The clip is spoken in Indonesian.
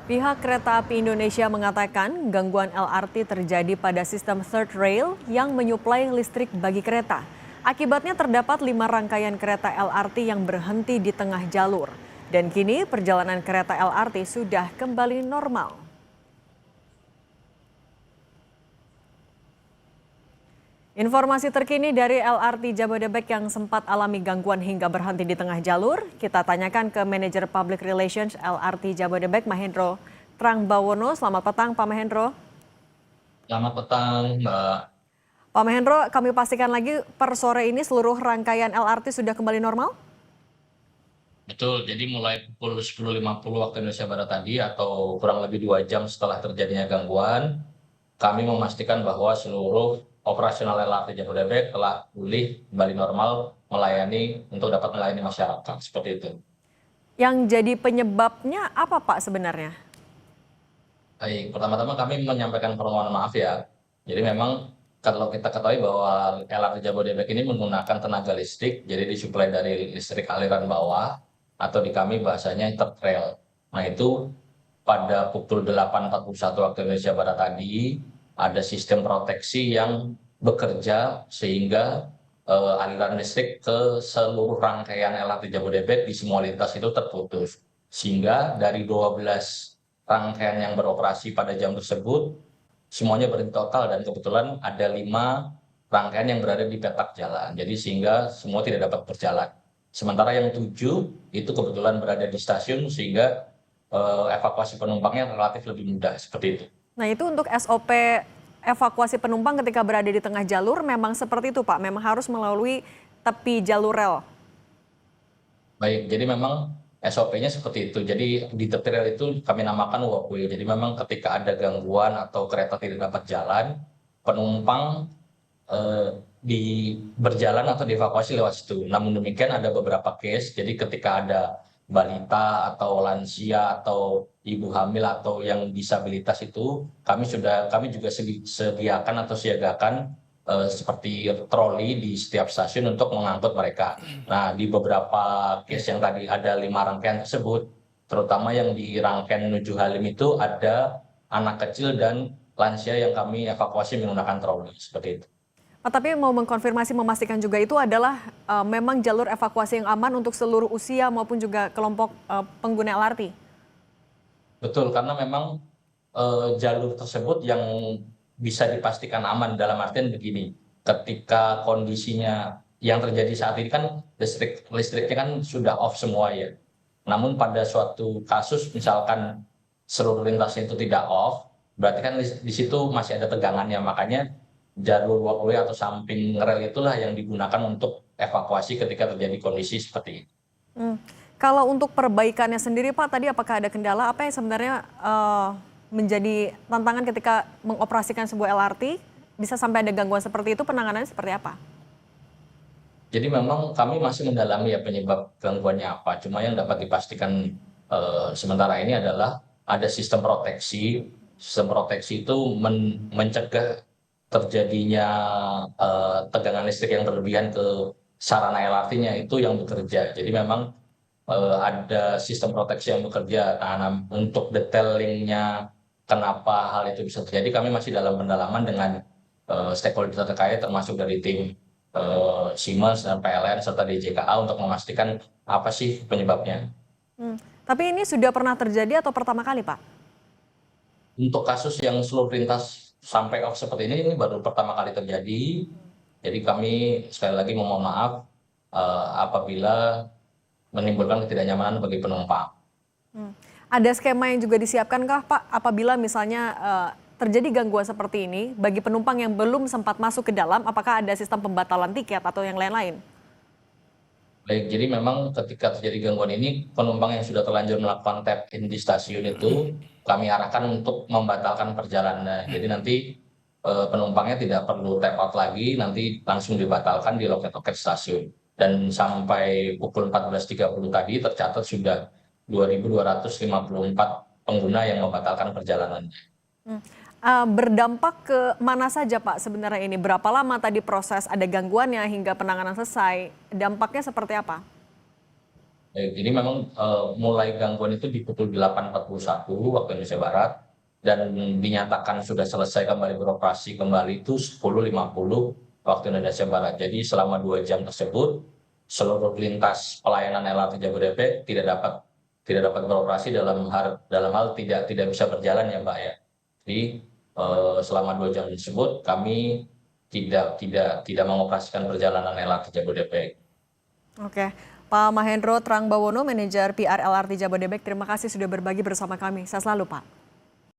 Pihak Kereta Api Indonesia mengatakan gangguan LRT terjadi pada sistem third rail yang menyuplai listrik bagi kereta. Akibatnya terdapat 5 rangkaian kereta LRT yang berhenti di tengah jalur. Dan kini perjalanan kereta LRT sudah kembali normal. Informasi terkini dari LRT Jabodebek yang sempat alami gangguan hingga berhenti di tengah jalur, kita tanyakan ke Manajer Public Relations LRT Jabodebek, Mahendro Trangbawono. Selamat petang, Pak Mahendro. Selamat petang, Mbak. Pak Mahendro, kami pastikan lagi per sore ini seluruh rangkaian LRT sudah kembali normal? Betul, jadi mulai pukul 10.50 waktu Indonesia Barat tadi atau kurang lebih 2 jam setelah terjadinya gangguan, kami memastikan bahwa seluruh operasional LRT Jabodebek telah pulih kembali normal untuk dapat melayani masyarakat, seperti itu. Yang jadi penyebabnya apa, Pak, sebenarnya? Baik, pertama-tama kami menyampaikan permohonan maaf ya. Jadi memang kalau kita ketahui bahwa LRT Jabodebek ini menggunakan tenaga listrik, jadi disuplai dari listrik aliran bawah, atau di kami bahasanya third rail. Nah itu pada pukul 8.41 waktu Indonesia Barat tadi, ada sistem proteksi yang bekerja sehingga aliran listrik ke seluruh rangkaian LRT Jabodebek di semua lintas itu terputus. Sehingga dari 12 rangkaian yang beroperasi pada jam tersebut, semuanya berhenti total dan kebetulan ada 5 rangkaian yang berada di petak jalan. Jadi sehingga semua tidak dapat berjalan. Sementara yang 7 itu kebetulan berada di stasiun sehingga evakuasi penumpangnya relatif lebih mudah, seperti itu. Nah, itu untuk SOP evakuasi penumpang ketika berada di tengah jalur memang seperti itu, Pak? Memang harus melalui tepi jalur rel? Baik, jadi memang SOP-nya seperti itu. Jadi di tepi rel itu kami namakan walkway. Jadi memang ketika ada gangguan atau kereta tidak dapat jalan, penumpang berjalan atau dievakuasi lewat situ. Namun demikian ada beberapa case, jadi ketika ada balita atau lansia atau ibu hamil atau yang disabilitas itu kami juga sediakan atau siagakan seperti troli di setiap stasiun untuk mengangkut mereka. Nah, di beberapa case yang tadi ada 5 rangkaian tersebut, terutama yang di rangkaian menuju Halim itu ada anak kecil dan lansia yang kami evakuasi menggunakan troli, seperti itu. Pak, tapi mau mengkonfirmasi, memastikan juga itu adalah memang jalur evakuasi yang aman untuk seluruh usia maupun juga kelompok pengguna LRT? Betul, karena memang jalur tersebut yang bisa dipastikan aman dalam artian begini, ketika kondisinya yang terjadi saat ini kan listriknya kan sudah off semua ya. Namun pada suatu kasus misalkan seluruh lintasnya itu tidak off, berarti kan di situ masih ada tegangannya, makanya jalur walkway atau samping rel itulah yang digunakan untuk evakuasi ketika terjadi kondisi seperti ini. Hmm. Kalau untuk perbaikannya sendiri, Pak, tadi apakah ada kendala apa yang sebenarnya menjadi tantangan ketika mengoperasikan sebuah LRT? Bisa sampai ada gangguan seperti itu, penanganannya seperti apa? Jadi memang kami masih mendalami ya penyebab gangguannya apa. Cuma yang dapat dipastikan sementara ini adalah ada sistem proteksi. Sistem proteksi itu mencegah terjadinya tegangan listrik yang berlebihan ke sarana LRT-nya itu yang bekerja. Jadi memang ada sistem proteksi yang bekerja. Nah, untuk detailingnya kenapa hal itu bisa terjadi, kami masih dalam pendalaman dengan stakeholder terkait termasuk dari tim Siemens dan PLN serta DJKA untuk memastikan apa sih penyebabnya. Hmm. Tapi ini sudah pernah terjadi atau pertama kali, Pak? Untuk kasus yang seluruh lintas sampai off seperti ini baru pertama kali terjadi. Jadi kami sekali lagi memohon maaf apabila menimbulkan ketidaknyamanan bagi penumpang. Hmm. Ada skema yang juga disiapkankah, Pak, apabila misalnya terjadi gangguan seperti ini bagi penumpang yang belum sempat masuk ke dalam, apakah ada sistem pembatalan tiket atau yang lain-lain? Baik, jadi memang ketika terjadi gangguan ini, penumpang yang sudah terlanjur melakukan tap in di stasiun itu, kami arahkan untuk membatalkan perjalanan. Jadi nanti penumpangnya tidak perlu tap out lagi, nanti langsung dibatalkan di loket-loket stasiun. Dan sampai pukul 14.30 tadi tercatat sudah 2.254 pengguna yang membatalkan perjalanannya. Hmm. Berdampak ke mana saja, Pak, sebenarnya ini? Berapa lama tadi proses ada gangguannya hingga penanganan selesai? Dampaknya seperti apa? Jadi memang mulai gangguan itu di pukul 8.41 waktu Indonesia Barat dan dinyatakan sudah selesai kembali beroperasi kembali itu 10.50 waktu Indonesia Barat. Jadi selama 2 jam tersebut seluruh lintas pelayanan LRT Jabodebek tidak dapat beroperasi dalam hal tidak bisa berjalan ya Mbak ya. Jadi selama 2 jam tersebut kami tidak mengoperasikan perjalanan LRT Jabodebek. Oke, Pak Mahendro Trangbawono, manajer PR LRT Jabodebek, terima kasih sudah berbagi bersama kami. Sehat selalu, Pak.